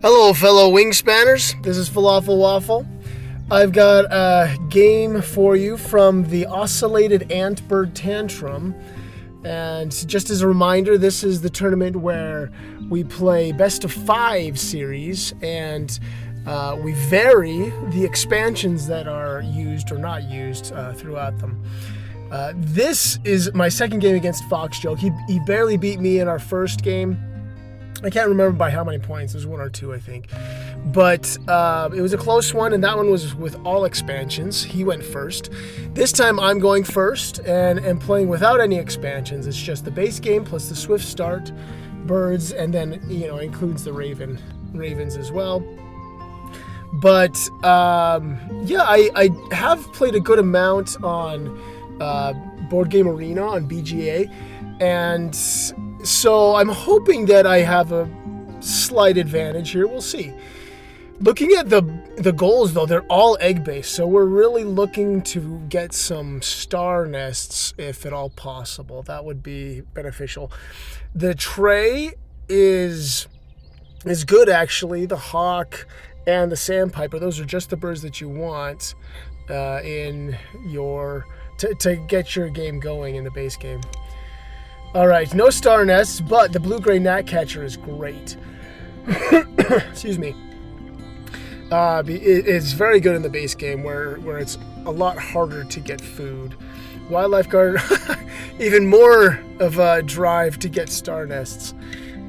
Hello, fellow wingspanners. This is Falafel Waffle. I've got a game for you from the Oscillated Ant-Bird Tantrum. And just as a reminder, this is the tournament where we play best of 5 series, and we vary the expansions that are used or not used throughout them. This is my second game against Fox Joke. He barely beat me in our first game. I can't remember by how many points. It was 1 or 2, I think. But it was a close one, and that one was with all expansions. He went first. This time I'm going first and playing without any expansions. It's just the base game plus the Swift Start, Birds, and then, includes the Ravens as well. But, yeah, I have played a good amount on Board Game Arena on BGA, and so I'm hoping that I have a slight advantage here. We'll see. Looking at the goals, though, they're all egg-based, so we're really looking to get some star nests, if at all possible. That would be beneficial. The tray is good, actually. The hawk and the sandpiper, those are just the birds that you want in your to get your game going in the base game. All right, no star nests, but the blue-gray gnatcatcher is great. Excuse me. It's very good in the base game where it's a lot harder to get food. Wildlife Garden, even more of a drive to get star nests.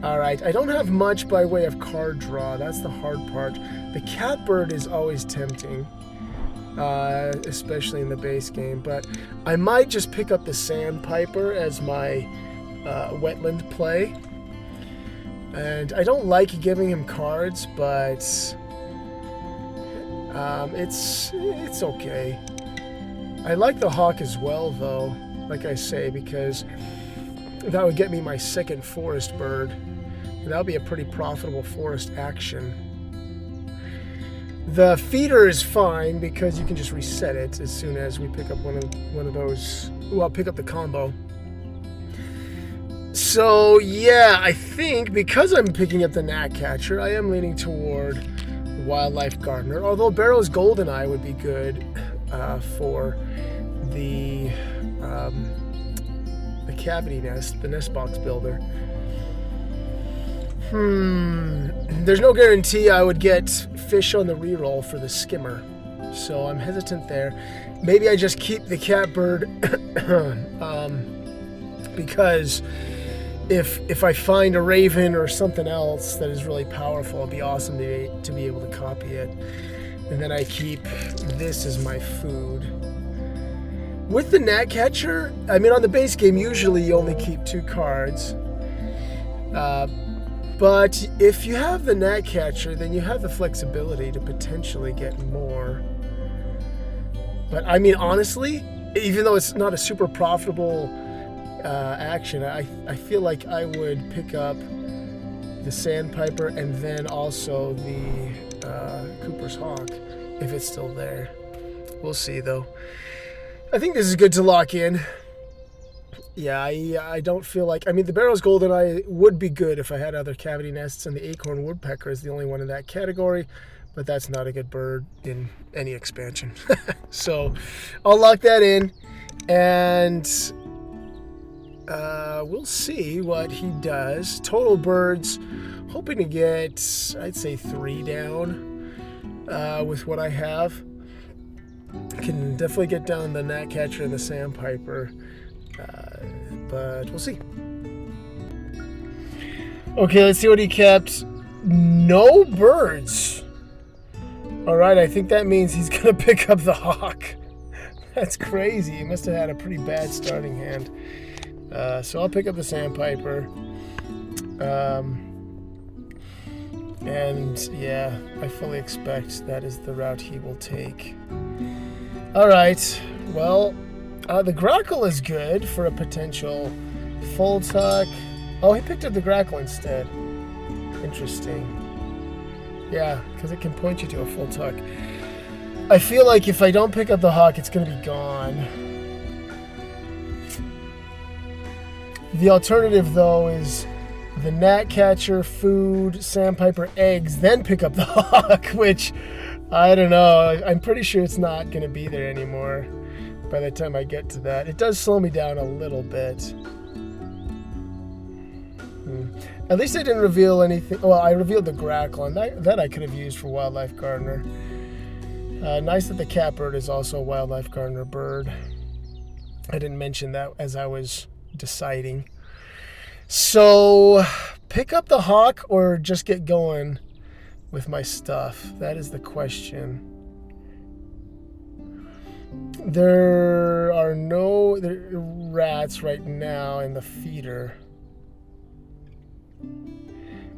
All right, I don't have much by way of card draw. That's the hard part. The Catbird is always tempting, especially in the base game, but I might just pick up the Sandpiper as my wetland play. And I don't like giving him cards, but it's okay. I like the hawk as well, though, like I say, because that would get me my second forest bird, and that would be a pretty profitable forest action. The feeder is fine because you can just reset it as soon as we pick up one of those. Well, pick up the combo. So yeah, I think because I'm picking up the gnatcatcher, I am leaning toward Wildlife Gardener. Although Barrow's Goldeneye would be good for the cavity nest, the nest box builder. There's no guarantee I would get fish on the reroll for the skimmer, so I'm hesitant there. Maybe I just keep the Catbird because if I find a raven or something else that is really powerful, it'd be awesome to be able to copy it. And then I keep this as my food. With the gnatcatcher, I mean, on the base game, usually you only keep 2 cards. But if you have the gnatcatcher, then you have the flexibility to potentially get more. But I mean, honestly, even though it's not a super profitable action, I feel like I would pick up the Sandpiper and then also the Cooper's Hawk if it's still there. We'll see, though. I think this is good to lock in. Yeah, I don't feel like... I mean, the Barrow's Goldeneye would be good if I had other cavity nests, and the Acorn Woodpecker is the only one in that category, but that's not a good bird in any expansion. So I'll lock that in, and we'll see what he does. Total birds, hoping to get, I'd say, 3 down with what I have. Can definitely get down the gnatcatcher and the Sandpiper, but we'll see. Okay, let's see what he kept. No birds. All right, I think that means he's going to pick up the hawk. That's crazy. He must have had a pretty bad starting hand. So I'll pick up the Sandpiper. And yeah, I fully expect that is the route he will take. All right, well, the Grackle is good for a potential full tuck. Oh, he picked up the Grackle instead. Interesting. Yeah, because it can point you to a full tuck. I feel like if I don't pick up the hawk, it's going to be gone. The alternative, though, is the gnatcatcher, food, sandpiper, eggs, then pick up the hawk, which I don't know. I'm pretty sure it's not going to be there anymore by the time I get to that. It does slow me down a little bit. At least I didn't reveal anything. Well, I revealed the grackle, and that I could have used for wildlife gardener. Nice that the catbird is also a wildlife gardener bird. I didn't mention that as I was deciding. So, pick up the hawk or just get going with my stuff? That is the question. There are no rats right now in the feeder.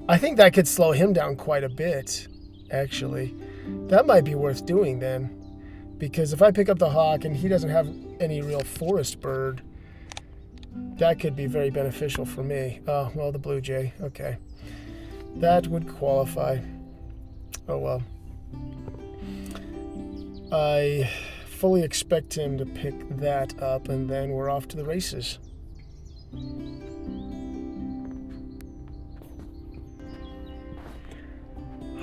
I think that could slow him down quite a bit, actually. That might be worth doing then. Because if I pick up the hawk and he doesn't have any real forest bird, that could be very beneficial for me. Oh, well, the blue jay. Okay. That would qualify. Oh, well. I fully expect him to pick that up, and then we're off to the races.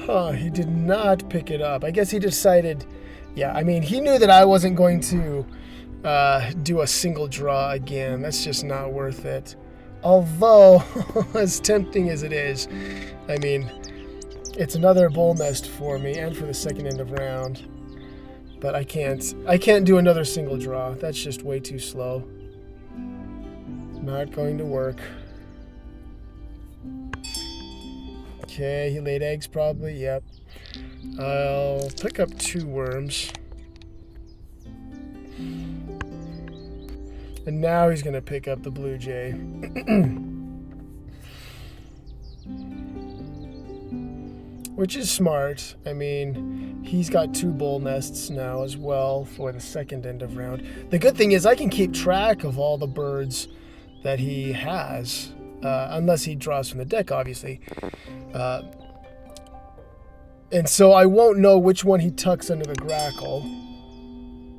Huh, he did not pick it up. I guess he decided... Yeah, I mean, he knew that I wasn't going to do a single draw again. That's just not worth it. Although, as tempting as it is, I mean, it's another bull nest for me and for the second end of round. But I can't do another single draw. That's just way too slow. Not going to work. Okay, he laid eggs probably. Yep. I'll pick up 2 worms. And now he's going to pick up the blue jay. Which is smart. I mean, he's got 2 bull nests now as well for the second end of round. The good thing is I can keep track of all the birds that he has. Unless he draws from the deck, obviously. And so I won't know which one he tucks under the grackle.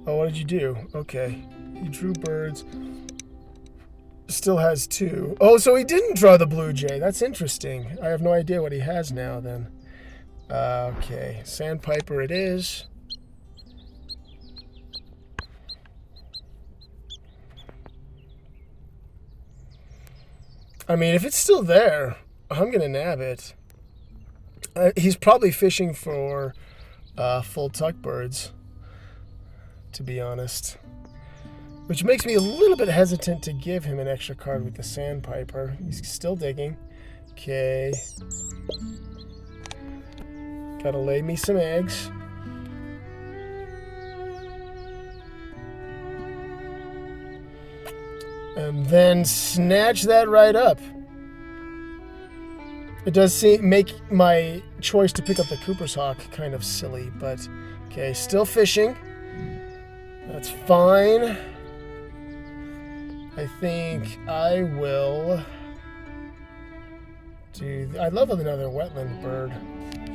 Oh, what did you do? Okay. He drew birds. Still has 2. Oh, so he didn't draw the blue jay. That's interesting. I have no idea what he has now then. Okay. Sandpiper it is. I mean, if it's still there, I'm going to nab it. He's probably fishing for full tuck birds, to be honest. Which makes me a little bit hesitant to give him an extra card with the sandpiper. He's still digging. Okay. Gotta lay me some eggs. And then snatch that right up. It does make my choice to pick up the Cooper's Hawk kind of silly, but okay, still fishing. That's fine. I think I will do... I'd love another wetland bird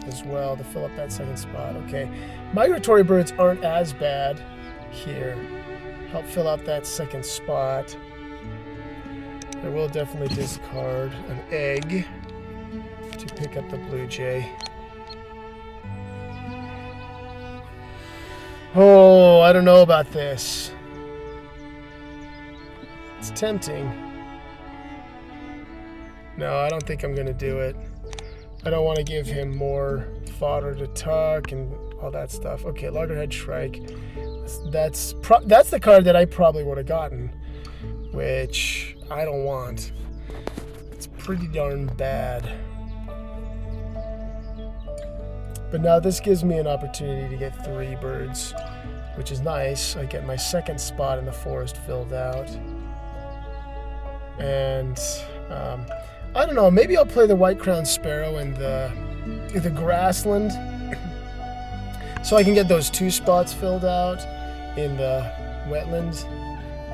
as well to fill up that second spot. Okay, migratory birds aren't as bad here. Help fill out that second spot. I will definitely discard an egg to pick up the blue jay. Oh, I don't know about this. It's tempting. No, I don't think I'm going to do it. I don't want to give him more fodder to tuck and all that stuff. Okay, loggerhead shrike. That's the card that I probably would have gotten, which I don't want. It's pretty darn bad. But now this gives me an opportunity to get 3 birds, which is nice. I get my second spot in the forest filled out. And I don't know, maybe I'll play the white-crowned sparrow in the grassland so I can get those 2 spots filled out in the wetlands.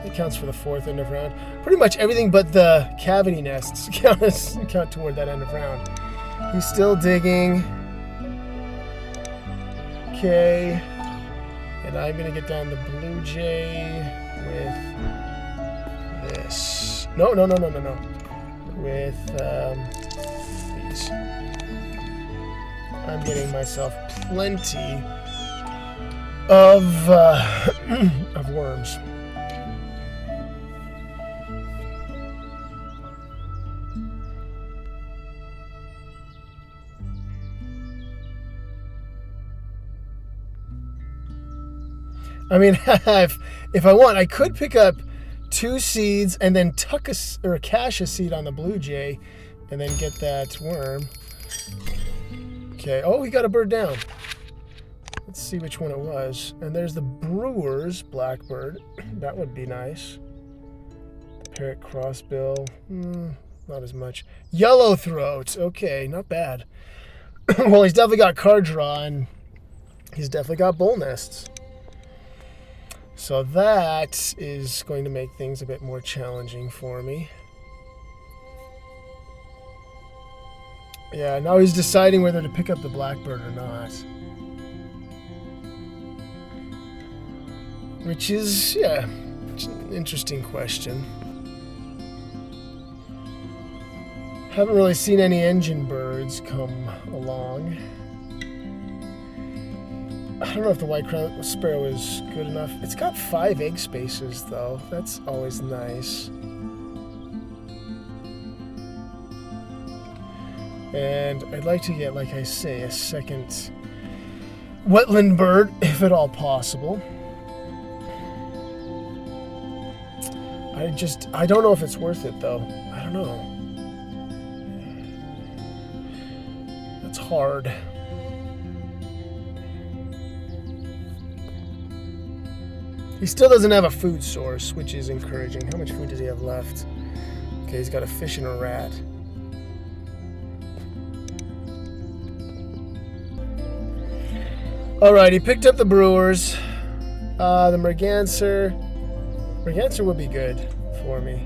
It counts for the 4th end of round. Pretty much everything but the cavity nests count toward that end of round. He's still digging. Okay. And I'm going to get down the blue jay with this. No. With seeds. I'm getting myself plenty of of worms. I mean, if I want, I could pick up 2 seeds and then tuck or cache a seed on the blue jay and then get that worm. Okay, oh, he got a bird down. Let's see which one it was. And there's the brewer's blackbird. That would be nice. Parrot crossbill. Not as much. Yellowthroat. Okay, not bad. Well, he's definitely got card draw, and he's definitely got bull nests. So that is going to make things a bit more challenging for me. Yeah, now he's deciding whether to pick up the blackbird or not. Which is, yeah, it's an interesting question. Haven't really seen any engine birds come along. I don't know if the white-crowned sparrow is good enough. It's got 5 egg spaces, though. That's always nice. And I'd like to get, like I say, a second wetland bird, if at all possible. I don't know if it's worth it, though. I don't know. That's hard. He still doesn't have a food source, which is encouraging. How much food does he have left? Okay, he's got a fish and a rat. Alright, he picked up the brewers. The merganser. Merganser would be good for me.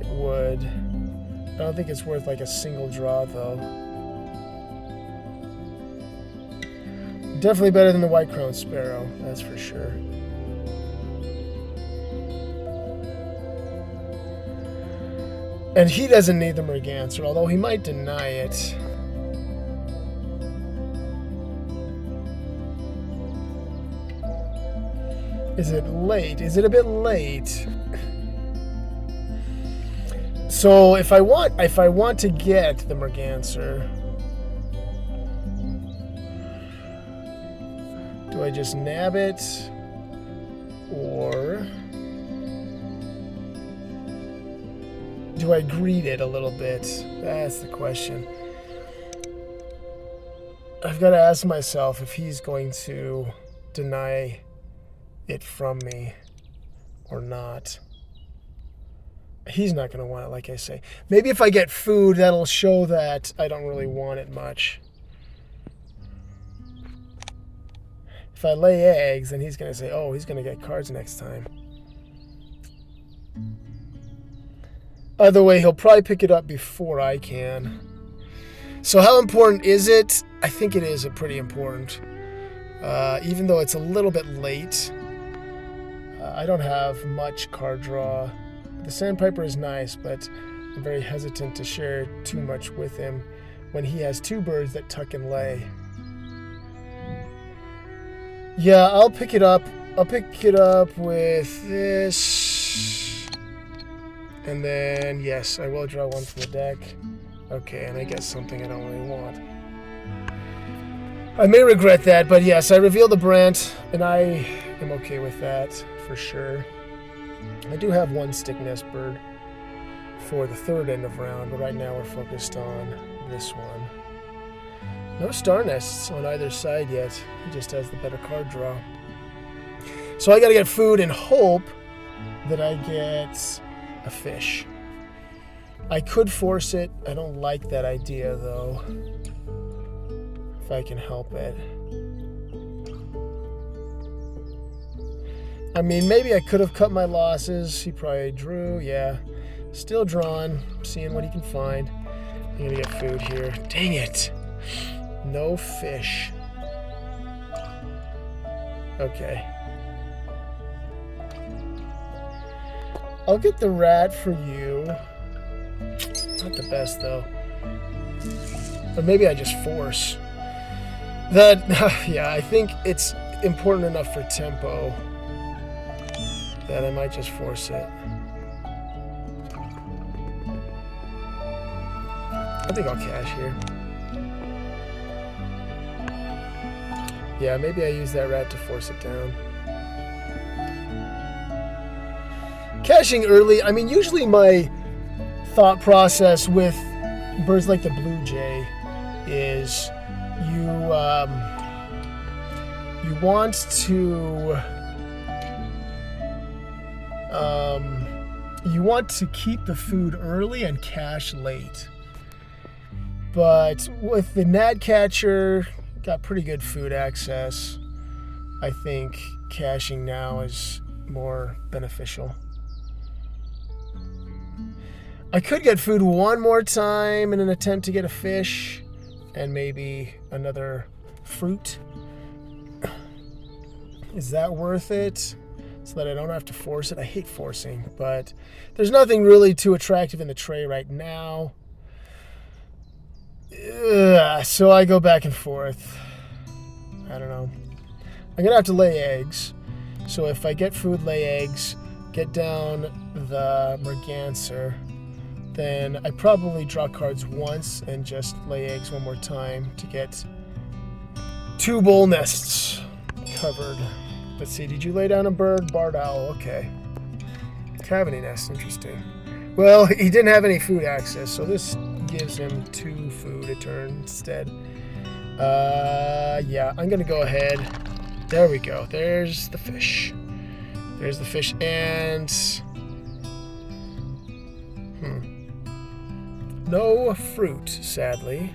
It would. I don't think it's worth like a single draw, though. Definitely better than the white-crowned sparrow, that's for sure. And he doesn't need the merganser, although he might deny it. Is it late? Is it a bit late? So if I want to get the merganser, do I just nab it, or do I greed it a little bit? That's the question. I've got to ask myself if he's going to deny it from me or not. He's not going to want it, like I say. Maybe if I get food, that'll show that I don't really want it much. If I lay eggs, then he's going to say, oh, he's going to get cards next time. Either way, he'll probably pick it up before I can. So how important is it? I think it is pretty important. Even though it's a little bit late. I don't have much card draw. The Sandpiper is nice, but I'm very hesitant to share too much with him when he has 2 birds that tuck and lay. Yeah, I'll pick it up. I'll pick it up with this. And then, yes, I will draw one from the deck. Okay, and I get something I don't really want. I may regret that, but yes, I reveal the Brant, and I am okay with that, for sure. I do have 1 stick nest bird for the 3rd end of round, but right now we're focused on this one. No star nests on either side yet. He just has the better card draw. So I gotta get food and hope that I get a fish. I could force it. I don't like that idea, though. If I can help it. I mean, maybe I could have cut my losses. He probably drew, yeah. Still drawn, seeing what he can find. I'm gonna get food here. Dang it! No fish. Okay. I'll get the rat for you. Not the best, though. Or maybe I just force. That, yeah, I think it's important enough for tempo that I might just force it. I think I'll cash here. Yeah, maybe I use that rat to force it down. Cashing early, I mean, usually my thought process with birds like the blue jay is you want to keep the food early and cash late. But with the gnatcatcher, got pretty good food access. I think caching now is more beneficial. I could get food one more time in an attempt to get a fish and maybe another fruit. Is that worth it? So that I don't have to force it. I hate forcing, but there's nothing really too attractive in the tray right now. So I go back and forth. I don't know. I'm going to have to lay eggs. So if I get food, lay eggs, get down the merganser, then I probably draw cards once and just lay eggs one more time to get 2 bull nests covered. Let's see, did you lay down a bird? Barred owl, okay. Cavity nest, interesting. Well, he didn't have any food access, so this gives him 2 food a turn instead. Yeah, I'm gonna go ahead. There we go, there's the fish. There's the fish, and... no fruit, sadly.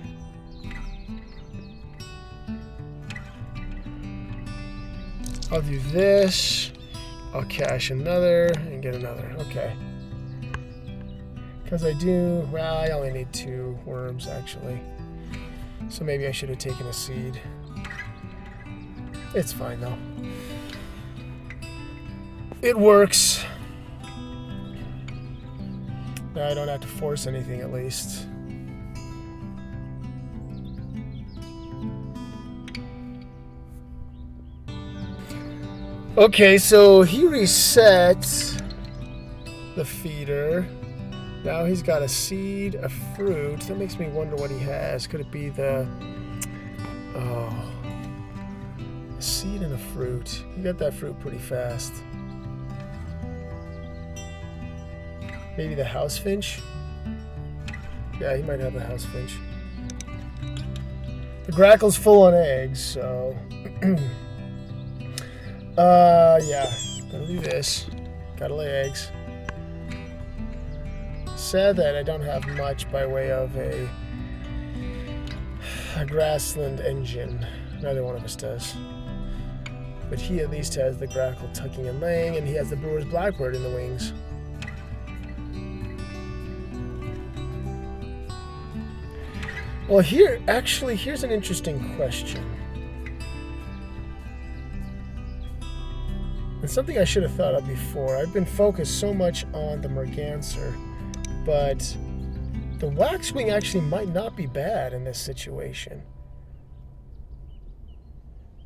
I'll do this. I'll cash another and get another. Okay. Because I do... well, I only need 2 worms, actually. So maybe I should have taken a seed. It's fine, though. It works. Now I don't have to force anything, at least. Okay, so he resets the feeder. Now he's got a seed, a fruit. That makes me wonder what he has. Could it be the... oh... a seed and a fruit. He got that fruit pretty fast. Maybe the house finch? Yeah, he might have the house finch. The grackle's full on eggs, so... yeah. Gotta do this. Gotta lay eggs. Sad that I don't have much by way of a grassland engine. Neither one of us does. But he at least has the grackle tucking and laying, and he has the brewer's blackbird in the wings. Well, here's an interesting question. And something I should have thought of before. I've been focused so much on the merganser, but the waxwing actually might not be bad in this situation.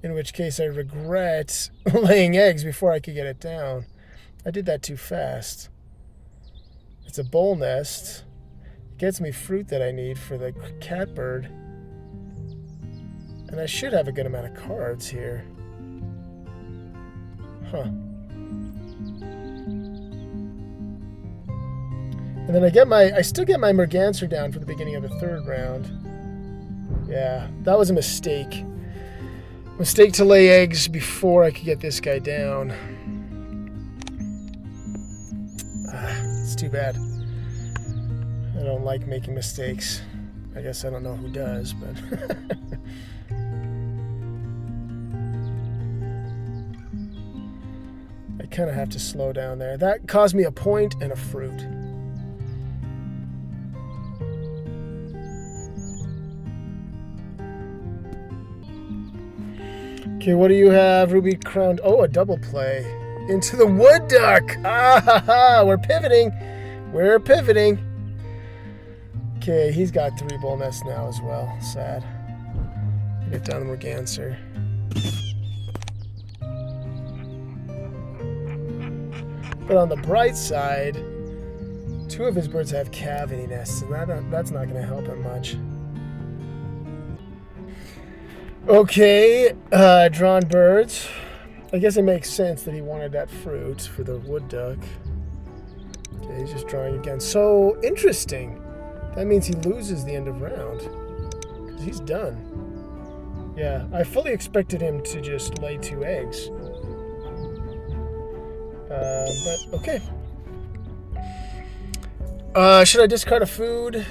In which case I regret laying eggs before I could get it down. I did that too fast. It's a bowl nest. Gets me fruit that I need for the catbird. And I should have a good amount of cards here. Huh. And then I still get my merganser down for the beginning of the 3rd round. Yeah, that was a mistake. Mistake to lay eggs before I could get this guy down. It's too bad. I don't like making mistakes. I guess I don't know who does, but... I kind of have to slow down there. That caused me a point and a fruit. Okay, what do you have? Ruby crowned. Oh, a double play. Into the wood duck. Ah ha ha. We're pivoting. We're pivoting. Okay, he's got 3 bull nests now as well. Sad. Get down the Merganser. But on the bright side, 2 of his birds have cavity nests, and that's not going to help him much. Okay, drawn birds. I guess it makes sense that he wanted that fruit for the wood duck. Okay, he's just drawing again. So interesting. That means he loses the end of round. Because he's done. Yeah, I fully expected him to just lay 2 eggs. But okay. Should I discard a food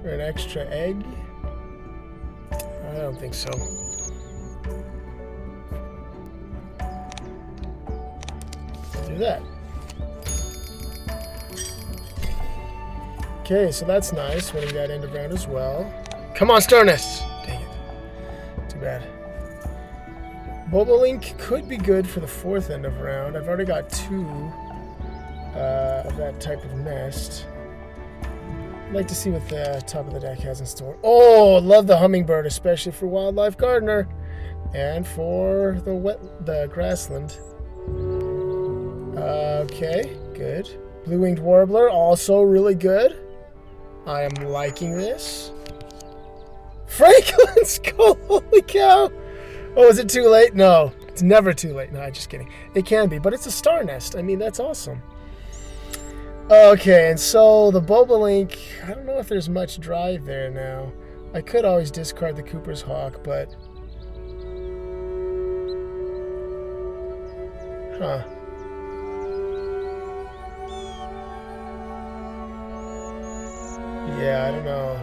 for an extra egg? I don't think so. Do that. Okay, so that's nice, winning that end of round as well. Come on, Star Nests! Dang it. Too bad. Bobolink could be good for the 4th end of round. I've already got 2 of that type of nest. I'd like to see what the top of the deck has in store. Oh, love the hummingbird, especially for Wildlife Gardener and for the grassland. Okay, good. Blue-winged warbler, also really good. I am liking this. Franklin's skull, holy cow! Oh, is it too late? No, it's never too late. No, just kidding. It can be, but it's a star nest. I mean, that's awesome. Okay, and so the bobolink, I don't know if there's much drive there now. I could always discard the Cooper's Hawk, but... Huh. Yeah, I don't know.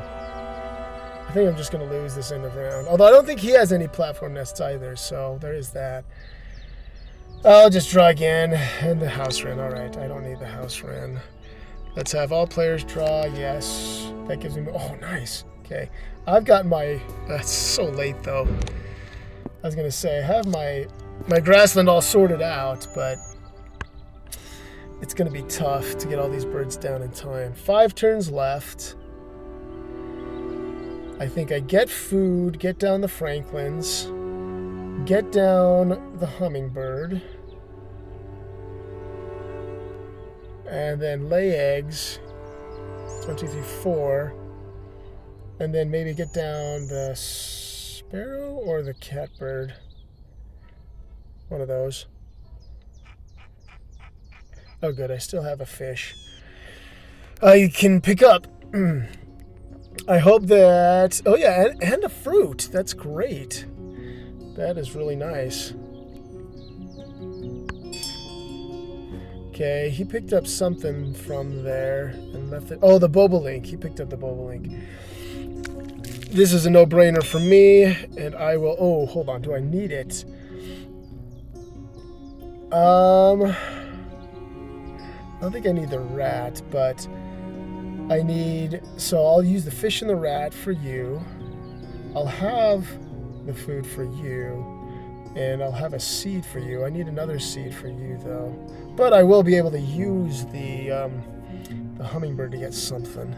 I think I'm just going to lose this end of round. Although I don't think he has any platform nests either, so there is that. I'll just draw again. And the house wren. Alright, I don't need the house wren. Let's have all players draw. Yes. That gives me... Oh, nice. Okay. I've got my... That's so late, though. I was going to say, I have my grassland all sorted out, but... It's going to be tough to get all these birds down in time. 5 turns left. I think I get food, get down the Franklins, get down the hummingbird, and then lay eggs. 1, 2, 3, 4. And then maybe get down the sparrow or the catbird. One of those. Oh, good. I still have a fish. I can pick up. I hope that... Oh, yeah, and a fruit. That's great. That is really nice. Okay, he picked up something from there and left it. Oh, the bobolink. He picked up the bobolink. This is a no-brainer for me, and I will... Oh, hold on. Do I need it? I don't think I need the rat, but I need... So I'll use the fish and the rat for you. I'll have the food for you, and I'll have a seed for you. I need another seed for you, though. But I will be able to use the hummingbird to get something.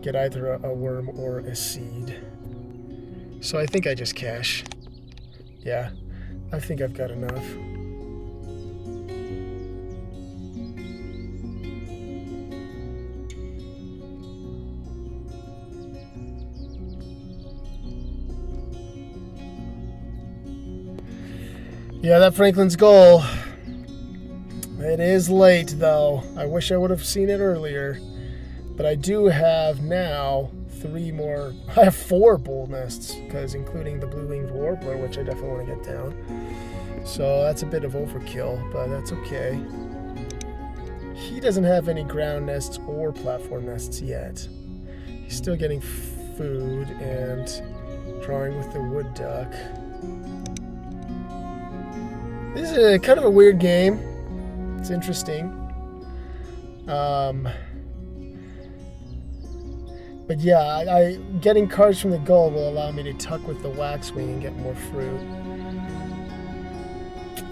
Get either a worm or a seed. So I think I just cash. Yeah, I think I've got enough. Yeah, that Franklin's goal. It is late, though. I wish I would have seen it earlier. But I do have now 3 more... I have 4 bull nests, because including the blue-winged warbler, which I definitely want to get down. So that's a bit of overkill, but that's okay. He doesn't have any ground nests or platform nests yet. He's still getting food and drawing with the wood duck. This is a kind of a weird game. It's interesting. But yeah, getting cards from the goal will allow me to tuck with the waxwing and get more fruit.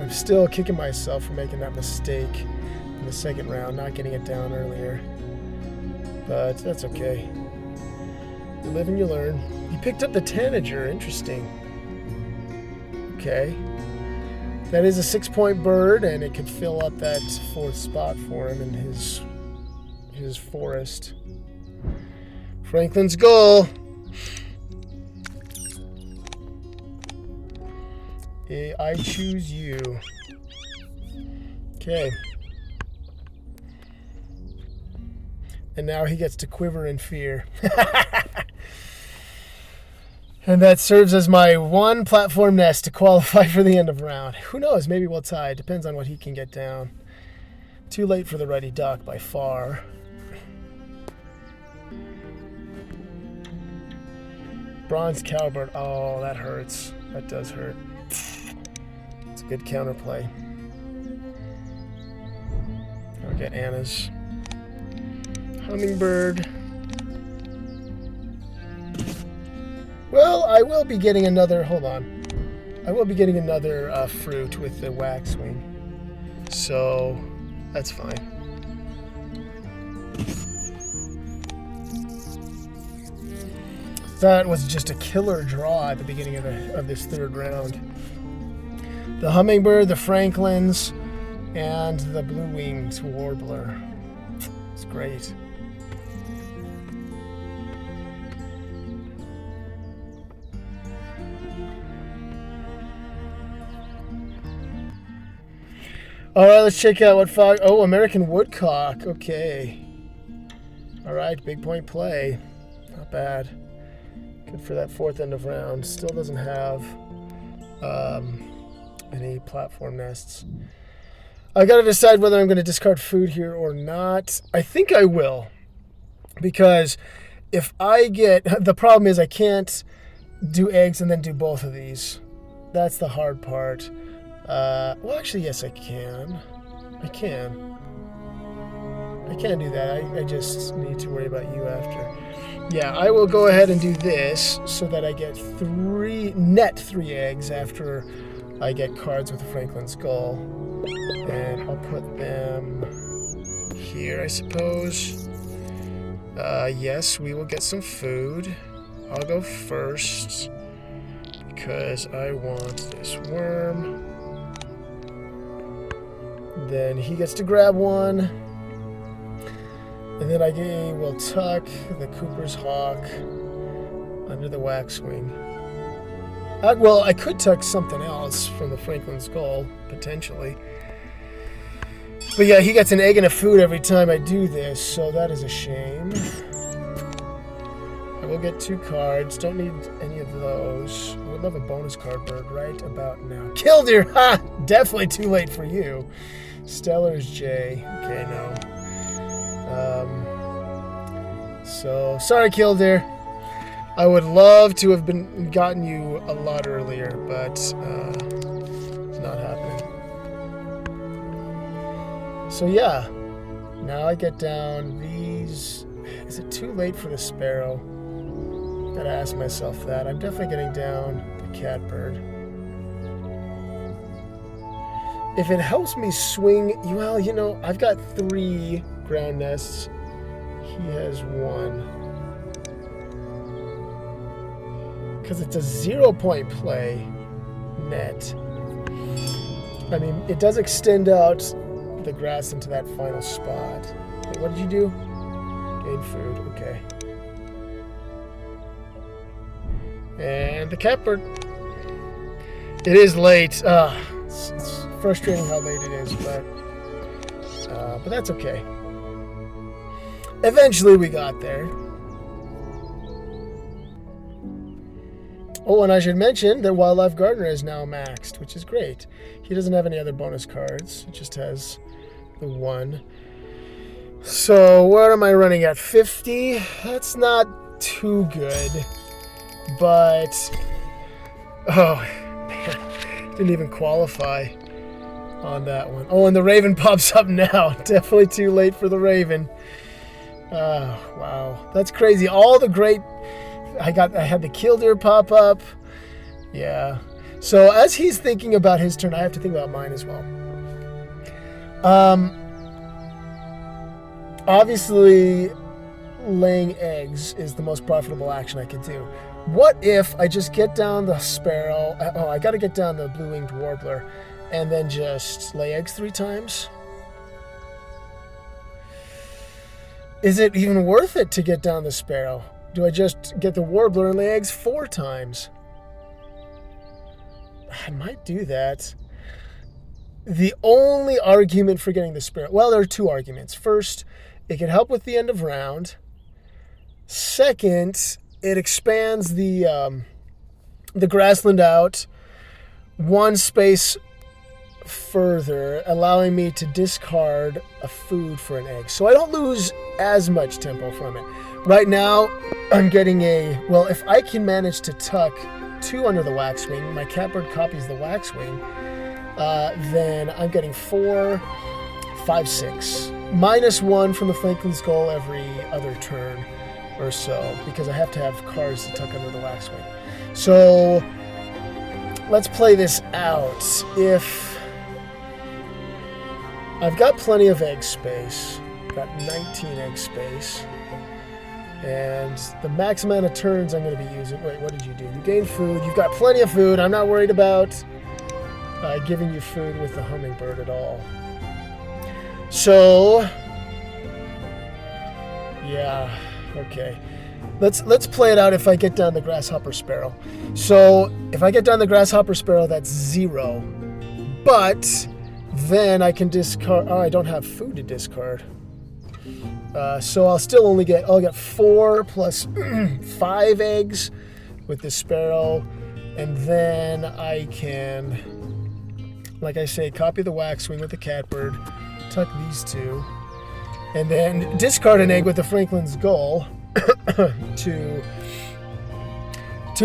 I'm still kicking myself for making that mistake in the second round, not getting it down earlier. But that's okay. You live and you learn. He picked up the tanager. Interesting. Okay. That is a 6-point bird, and it could fill up that 4th spot for him in his forest. Franklin's goal. I choose you. Okay. And now he gets to quiver in fear. And that serves as my one platform nest to qualify for the end of round. Who knows? Maybe we'll tie. Depends on what he can get down. Too late for the Ruddy Duck by far. Bronze Cowbird. Oh, that hurts. That does hurt. It's a good counterplay. I'll get Anna's Hummingbird. Well, I will be getting another, hold on. I will be getting another fruit with the waxwing. So, that's fine. That was just a killer draw at the beginning of this 3rd round. The Hummingbird, the Franklins, and the Blue-Winged Warbler. It's great. All right, let's check out what fog. Oh, American Woodcock. Okay. All right, big point play. Not bad. Good for that 4th end of round. Still doesn't have any platform nests. I got to decide whether I'm going to discard food here or not. I think I will. Because if I get... The problem is I can't do eggs and then do both of these. That's the hard part. Well, actually, yes, I can. I can do that. I just need to worry about you after. Yeah, I will go ahead and do this so that I get 3 eggs after I get cards with the Franklin Skull. And I'll put them here, I suppose. Yes, we will get some food. I'll go first because I want this worm. Then he gets to grab one. And then I will tuck the Cooper's Hawk under the waxwing. Well, I could tuck something else from the Franklin Skull, potentially. But yeah, he gets an egg and a food every time I do this, so that is a shame. I will get 2 cards. Don't need any of those. I would love a bonus card bird right about now. Killdeer! Ha! Definitely too late for you. Stellar's J. Okay, no. So, sorry, Killdeer. I would love to have gotten you a lot earlier, but it's not happening. So yeah, now I get down these. Is it too late for the Sparrow? Gotta ask myself that. I'm definitely getting down the Catbird. If it helps me swing, well, you know, I've got 3 ground nests. He has 1. Because it's a 0-point play net. I mean, it does extend out the grass into that final spot. Wait, what did you do? Gain food, okay. And the Catbird. It is late. It's frustrating how late it is, but that's okay. Eventually we got there. Oh, and I should mention that Wildlife Gardener is now maxed, which is great. He doesn't have any other bonus cards. He just has the 1. So what am I running at? 50? That's not too good. But, oh, man, didn't even qualify on that one. Oh, and the Raven pops up now. Definitely too late for the Raven. Oh, wow. That's crazy. All the great... I had the Killdeer pop up. Yeah. So as he's thinking about his turn, I have to think about mine as well. Obviously, laying eggs is the most profitable action I could do. What if I just get down the sparrow? Oh, I got to get down the blue-winged warbler and then just lay eggs 3 times? Is it even worth it to get down the sparrow? Do I just get the warbler and lay eggs 4 times? I might do that. The only argument for getting the sparrow... Well, there are 2 arguments. First, it can help with the end of round. Second, it expands the grassland out 1 space further, allowing me to discard a food for an egg. So I don't lose as much tempo from it. Right now, I'm getting well, if I can manage to tuck 2 under the waxwing, my Catbird copies the waxwing, then I'm getting 4, 5, 6. -1 from the Franklin's Goal every other turn or so, because I have to have cards to tuck under the waxwing. So let's play this out. If I've got plenty of egg space, got 19 egg space, and the max amount of turns I'm going to be using. Wait, what did you do? You gained food. You've got plenty of food. I'm not worried about giving you food with the hummingbird at all. So, yeah, okay. Let's play it out if I get down the grasshopper sparrow. So if I get down the grasshopper sparrow, that's 0. But then I can discard. Oh, I don't have food to discard. So I'll get 4 plus 5 eggs with the sparrow, and then I can, like I say, copy the waxwing with the Catbird, tuck these 2, and then discard an egg with the Franklin's Goal to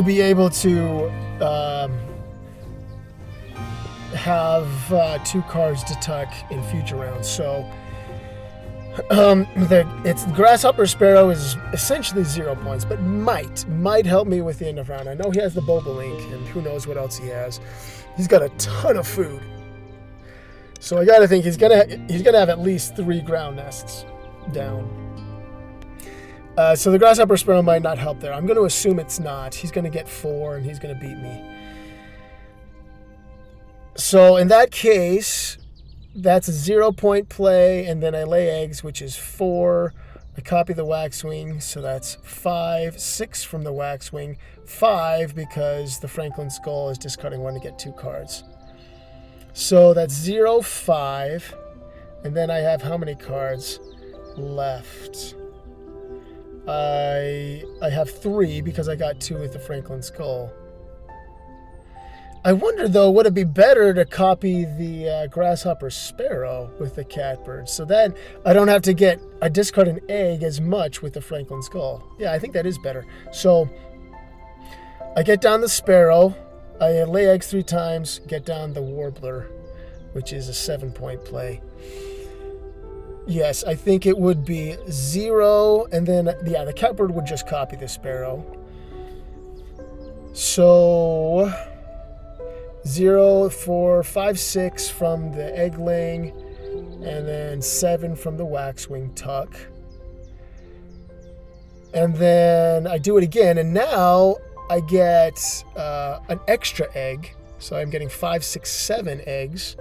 be able to have 2 cards to tuck in future rounds. So the grasshopper sparrow is essentially 0 points, but might help me with the end of round. I know he has the bobolink, and who knows what else he has. He's got a ton of food, so I gotta think he's gonna have at least 3 ground nests down. So the grasshopper sparrow might not help there. I'm going to assume it's not. He's going to get 4, and he's going to beat me. So in that case, that's a 0-point play, and then I lay eggs, which is 4. I copy the waxwing, so that's 5, 6 from the waxwing, 5 because the Franklin's Goal is discarding 1 to get 2 cards. So that's 0, 5, and then I have how many cards left? I have 3 because I got 2 with the Franklin's Goal. I wonder, though, would it be better to copy the grasshopper sparrow with the Catbird? So then I don't have to discard an egg as much with the Franklin's Goal. Yeah, I think that is better. So I get down the sparrow, I lay eggs 3 times, get down the warbler, which is a 7-point play. Yes, I think it would be 0, and then, yeah, the Catbird would just copy the sparrow. So 0, 4, 5, 6 from the egg laying, and then 7 from the waxwing tuck. And then I do it again, and now I get an extra egg. So I'm getting 5, 6, 7 eggs.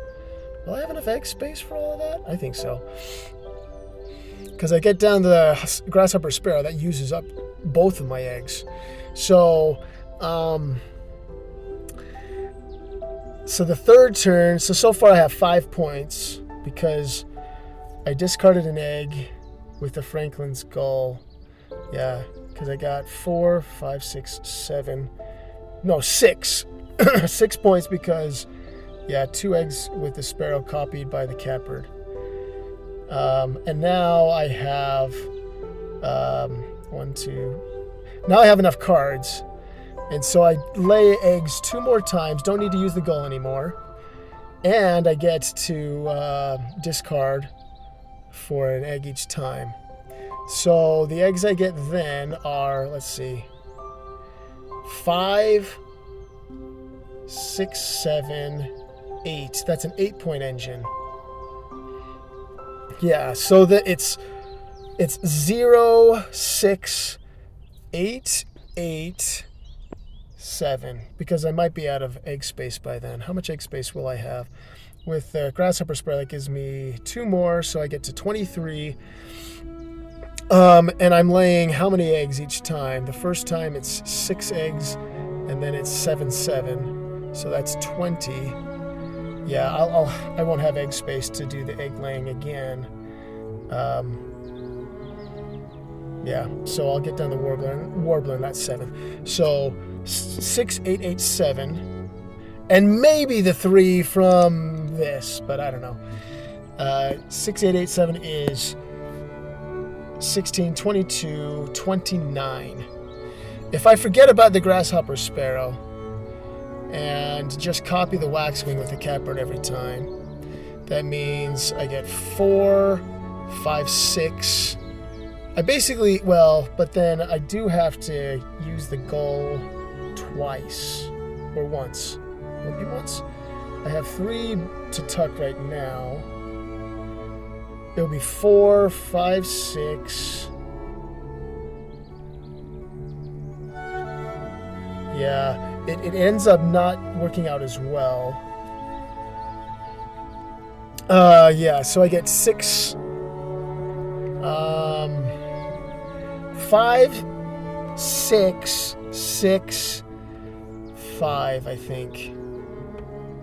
Will I have enough egg space for all of that? I think so. Because I get down the grasshopper sparrow, that uses up both of my eggs. So, so the third turn, so far I have 5 points because I discarded an egg with the Franklin's Goal. Yeah, because I got 4, 5, 6, 7. No, 6. 6 points because, yeah, 2 eggs with the sparrow copied by the Catbird. And now I have 1, 2. Now I have enough cards. And so I lay eggs 2 more times. Don't need to use the goal anymore. And I get to discard for an egg each time. So the eggs I get then are, let's see, 5, 6, 7, 8. That's an 8-point engine. Yeah, so that it's It's 0, 6, 8, 8, 7, because I might be out of egg space by then. How much egg space will I have? With Grasshopper Sparrow, that gives me 2 more, so I get to 23. And I'm laying how many eggs each time? The first time it's 6 eggs, and then it's 7, 7. So that's 20. Yeah, I won't have egg space to do the egg laying again. Yeah, so I'll get down the warbler, and that's 7. So 6, 8, 8, 7, and maybe the 3 from this, but I don't know. 6, 8, 8, 7 is 16, 22, 29. If I forget about the Grasshopper Sparrow and just copy the waxwing with the Catbird every time, that means I get 4, 5, 6. I basically, but then I do have to use the gull twice, or once. Maybe once. I have 3 to tuck right now. It'll be 4, 5, 6. Yeah, it ends up not working out as well. Yeah, so I get 6. 5, 6, 6, 5, I think.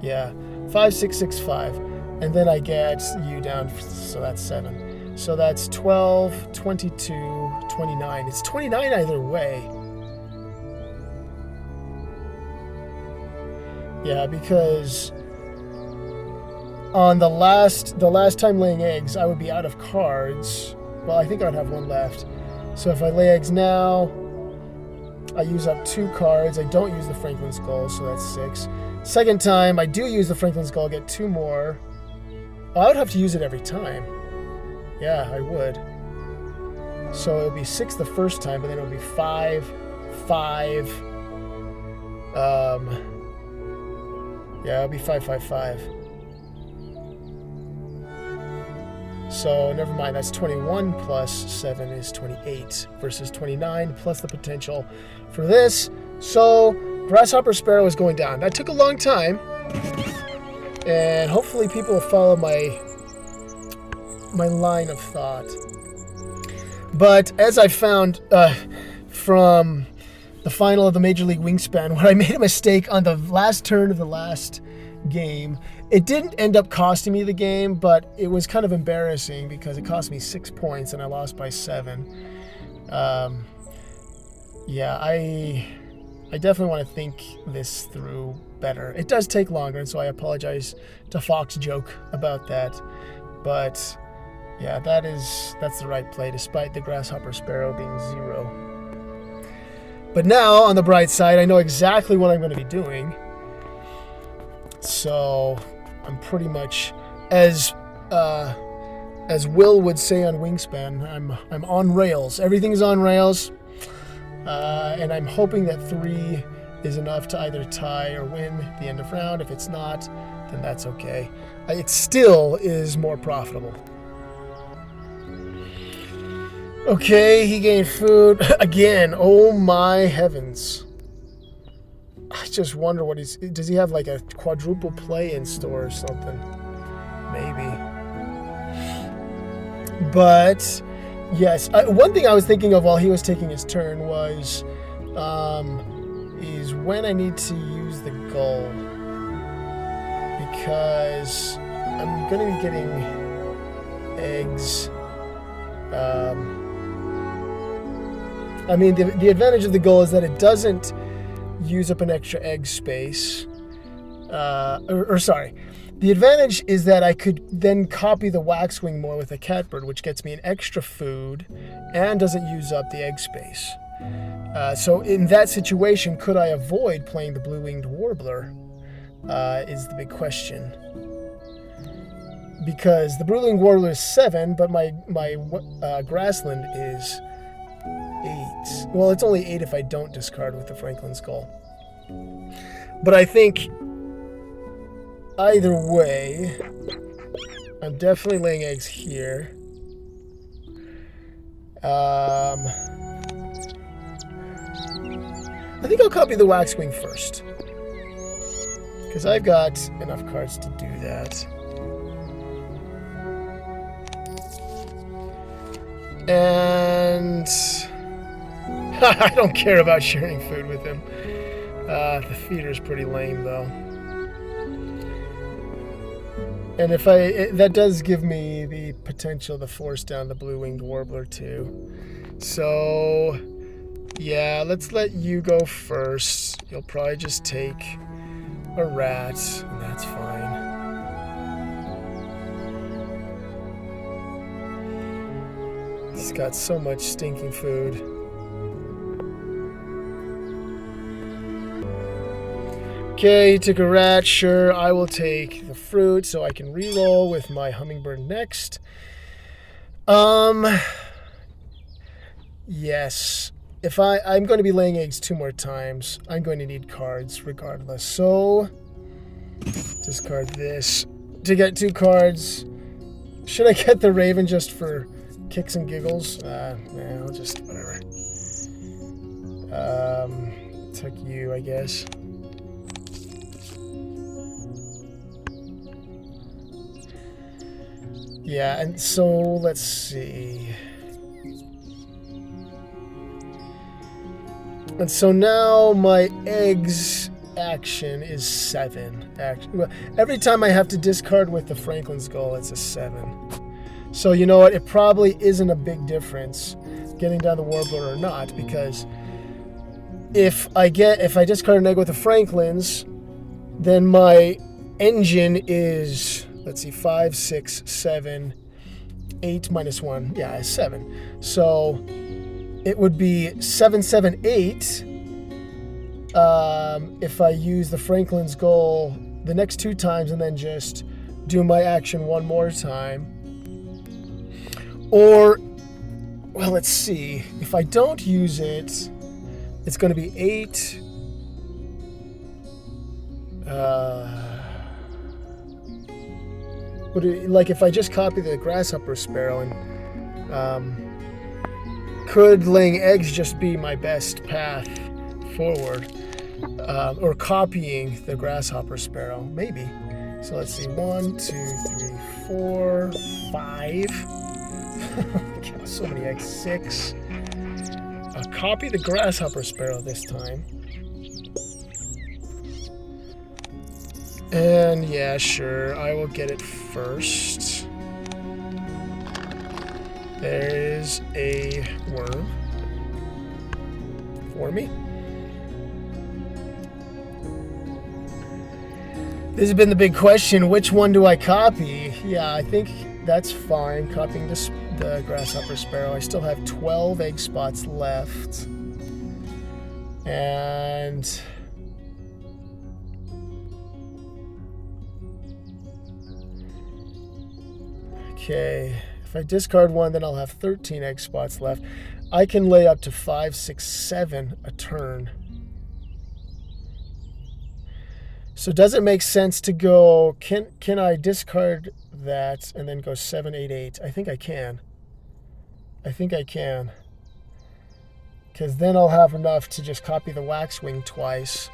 Yeah, 5, 6, 6, 5. And then I get you down, so that's 7. So that's 12, 22, 29. It's 29 either way. Yeah, because on the last time laying eggs, I would be out of cards. Well, I think I'd have 1 left. So if I lay eggs now, I use up 2 cards. I don't use the Franklin's Skull, so that's 6. Second time, I do use the Franklin's Skull, get 2 more. Oh, I would have to use it every time. Yeah, I would. So it'll be 6 the first time, but then it'll be 5, 5. Yeah, it'll be 5, 5, 5. So never mind, that's 21 plus 7 is 28 versus 29 plus the potential for this. So Grasshopper Sparrow is going down. That took a long time, and hopefully people will follow my line of thought. But as I found from the final of the Major League Wingspan, when I made a mistake on the last turn of the last game, it didn't end up costing me the game, but it was kind of embarrassing because it cost me 6 points and I lost by 7. Yeah, I definitely want to think this through better. It does take longer, and so I apologize to Fox Joke about that. But yeah, that's the right play, despite the Grasshopper Sparrow being 0. But now, on the bright side, I know exactly what I'm going to be doing. So I'm pretty much, as Will would say on Wingspan, I'm on rails. Everything is on rails, and I'm hoping that 3 is enough to either tie or win the end of round. If it's not, then that's okay. It still is more profitable. Okay, he gained food again. Oh my heavens. I just wonder what does he have like a quadruple play in store or something? Maybe. But yes, one thing I was thinking of while he was taking his turn was is when I need to use the gull, because I'm going to be getting eggs. I mean, the advantage of the gull is that it doesn't use up an extra egg space. The advantage is that I could then copy the waxwing more with a Catbird, which gets me an extra food and doesn't use up the egg space. So in that situation, could I avoid playing the blue-winged warbler is the big question. Because the blue-winged warbler is 7, but my grassland is 8. Well, it's only 8 if I don't discard with the Franklin's Skull. But I think either way, I'm definitely laying eggs here. I think I'll copy the Waxwing first. Because I've got enough cards to do that. And I don't care about sharing food with him. The feeder's pretty lame, though. And if that does give me the potential to force down the blue-winged warbler too. So, yeah, let's let you go first. You'll probably just take a rat, and that's fine. He's got so much stinking food. Okay, he took a rat. Sure, I will take the fruit so I can re-roll with my hummingbird next. Yes. If I'm going to be laying eggs 2 more times, I'm going to need cards regardless. So, discard this to get 2 cards. Should I get the raven just for kicks and giggles? Nah, I'll just, whatever. Took you, I guess. Yeah, and so let's see. And so now my eggs action is 7. Well, every time I have to discard with the Franklin's Gull, it's a 7. So you know what? It probably isn't a big difference getting down the Warbler or not, because if I discard an egg with the Franklin's, then my engine is, let's see, 5, 6, 7, 8 minus 1. Yeah, it's 7. So it would be 7, 7, 8 if I use the Franklin's Gull the next 2 times and then just do my action 1 more time. Or, well, let's see. If I don't use it, it's going to be 8. Like if I just copy the grasshopper sparrow, and could laying eggs just be my best path forward, or copying the grasshopper sparrow? Maybe. So let's see, 1, 2, 3, 4, 5. God, so many eggs. 6. I'll copy the grasshopper sparrow this time. And yeah, sure, I will get it first. There's a worm for me. This has been the big question. Which one do I copy? Yeah, I think that's fine, copying the grasshopper sparrow. I still have 12 egg spots left. And okay, if I discard 1, then I'll have 13 egg spots left. I can lay up to 5, 6, 7 a turn. So does it make sense to go, can I discard that and then go 7, 8, 8? I think I can. Because then I'll have enough to just copy the Waxwing twice.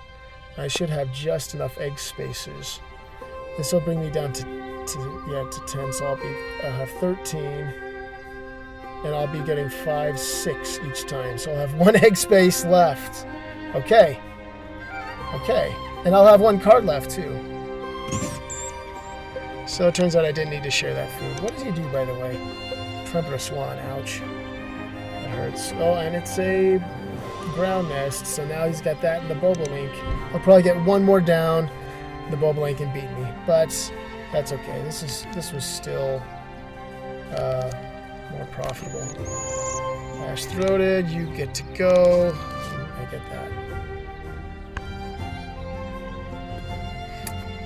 I should have just enough egg spaces. This will bring me down to 10, so I'll have 13, and I'll be getting 5, 6 each time. So I'll have 1 egg space left. Okay, and I'll have 1 card left too. So it turns out I didn't need to share that food. What does he do, by the way? Trumpeter Swan, ouch. That hurts. Oh, and it's a ground nest, so now he's got that in the Bobolink. I'll probably get 1 more down. The Bobolink can beat me, but that's okay. This was still more profitable. Ash-throated, you get to go. I get that.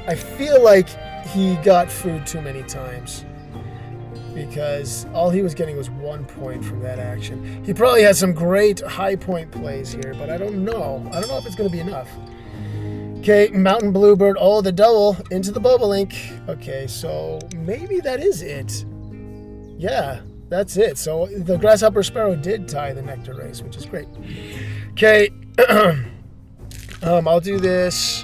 I feel like he got food too many times, because all he was getting was 1 point from that action. He probably has some great high point plays here, but I don't know. I don't know if it's going to be enough. Okay, Mountain Bluebird. Oh, the double into the Bobolink. Okay, so maybe that is it. Yeah, that's it. So the grasshopper sparrow did tie the nectar race, which is great. Okay, I'll do this,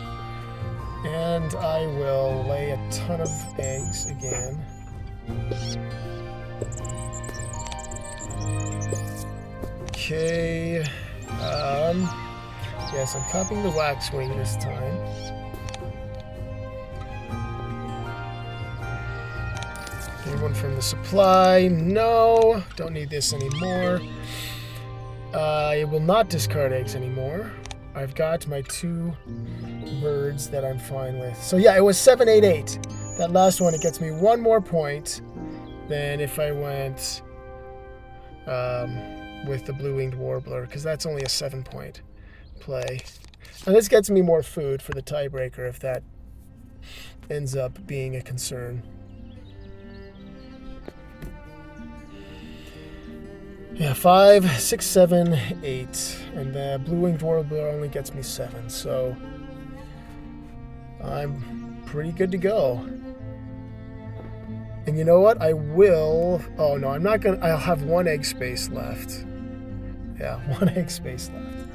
and I will lay a ton of eggs again. Okay, yes, I'm copying the waxwing this time. One from the supply. No, don't need this anymore. I will not discard eggs anymore. I've got my 2 birds that I'm fine with. So yeah, it was 7, 8, 8. That last one, it gets me 1 more point than if I went with the blue-winged warbler, because that's only a 7-point play. And this gets me more food for the tiebreaker if that ends up being a concern. Yeah, 5, 6, 7, 8. And the blue-winged warbler only gets me 7, so I'm pretty good to go. And you know what? I will... Oh, no, I'm not going to... I'll have 1 egg space left. Yeah, 1 egg space left.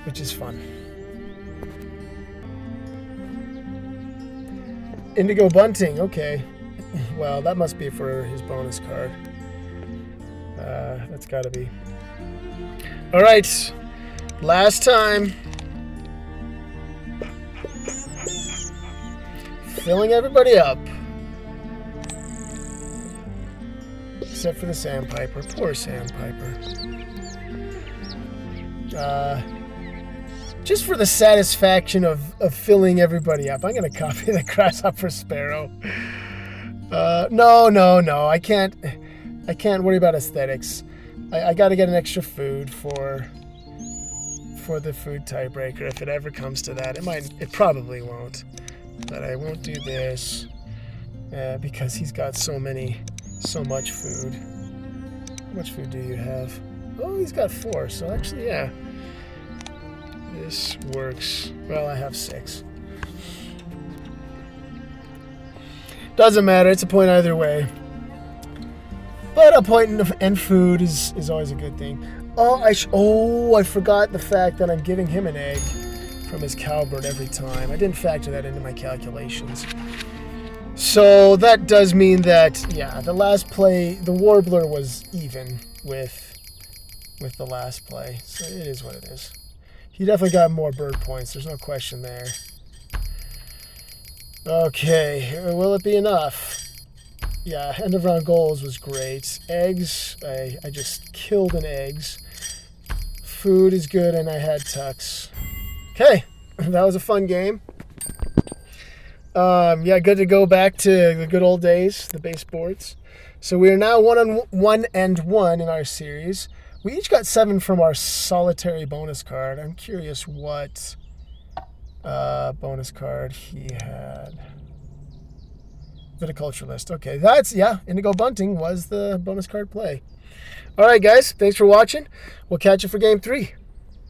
Which is fun. Indigo bunting, okay. Well, that must be for his bonus card. That's gotta be. All right, last time. Filling everybody up. Except for the sandpiper. Poor sandpiper. Just for the satisfaction of filling everybody up, I'm going to copy the grasshopper sparrow. No. I can't worry about aesthetics. I got to get an extra food for the food tiebreaker if it ever comes to that. It probably won't, but I won't do this because he's got so much food. How much food do you have? Oh, he's got 4. So actually, yeah, this works. Well, I have 6. Doesn't matter. It's a point either way. But a point and food is always a good thing. Oh, I forgot the fact that I'm giving him an egg from his cowbird every time. I didn't factor that into my calculations. So that does mean that, yeah, the last play, the warbler was even with the last play. So it is what it is. He definitely got more bird points. There's no question there. Okay, will it be enough? Yeah, end of round goals was great. Eggs, I just killed in eggs. Food is good, and I had tucks. Okay, that was a fun game. Yeah, good to go back to the good old days, the base boards. So we are now 1 and 1 in our series. We each got 7 from our solitary bonus card. I'm curious what bonus card he had. Viticulturalist. Okay, Indigo bunting was the bonus card play. All right, guys, thanks for watching. We'll catch you for game 3.